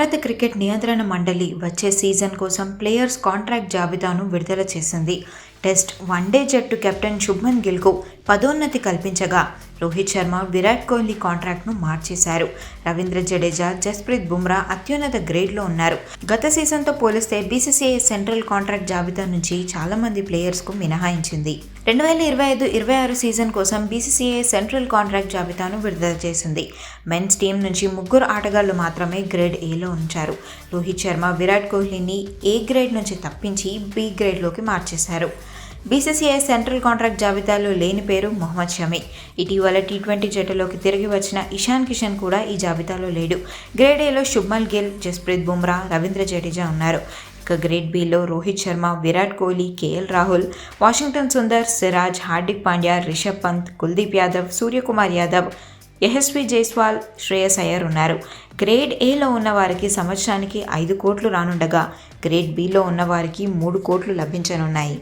భారత క్రికెట్ నియంత్రణ మండలి వచ్చే సీజన్ కోసం ప్లేయర్స్ కాంట్రాక్ట్ జాబితాను విడుదల చేసింది. టెస్ట్, వన్డే జట్టు కెప్టెన్ శుభ్మన్ గిల్కు పదోన్నతి కల్పించగా రోహిత్ శర్మ, విరాట్ కోహ్లీ కాంట్రాక్ట్ను మార్చేశారు. రవీంద్ర జడేజా, జస్ప్రీత్ బుమ్రా అత్యున్నత గ్రేడ్లో ఉన్నారు. గత సీజన్తో పోలిస్తే బీసీసీఐ సెంట్రల్ కాంట్రాక్ట్ జాబితా నుంచి చాలా మంది ప్లేయర్స్కు మినహాయించింది. 2025-26 సీజన్ కోసం బీసీసీఐ సెంట్రల్ కాంట్రాక్ట్ జాబితాను విడుదల చేసింది. మెన్స్ టీం నుంచి 3 ఆటగాళ్లు మాత్రమే గ్రేడ్ ఏలో ఉంచారు. రోహిత్ శర్మ, విరాట్ కోహ్లీని ఏ గ్రేడ్ నుంచి తప్పించి బి గ్రేడ్లోకి మార్చేశారు. బీసీసీఐ సెంట్రల్ కాంట్రాక్ట్ జాబితాలో లేని పేరు మొహమ్మద్ షమి. ఇటీవల టీ20 జట్టులోకి తిరిగి వచ్చిన ఇషాన్ కిషన్ కూడా ఈ జాబితాలో లేడు. గ్రేడ్ ఏలో శుభ్మన్ గిల్, జస్ప్రీత్ బుమ్రా, రవీంద్ర జడేజా ఉన్నారు. ఇక గ్రేడ్ బిలో రోహిత్ శర్మ, విరాట్ కోహ్లీ, కేఎల్ రాహుల్, వాషింగ్టన్ సుందర్, సిరాజ్, హార్దిక్ పాండ్యా, రిషబ్ పంత్, కుల్దీప్ యాదవ్, సూర్యకుమార్ యాదవ్, యశస్వి జైస్వాల్, శ్రేయస్ అయ్యర్ ఉన్నారు. గ్రేడ్ ఏలో ఉన్న వారికి సంవత్సరానికి 5 కోట్లు రానుండగా గ్రేడ్ బిలో ఉన్న వారికి 3 కోట్లు లభించనున్నాయి.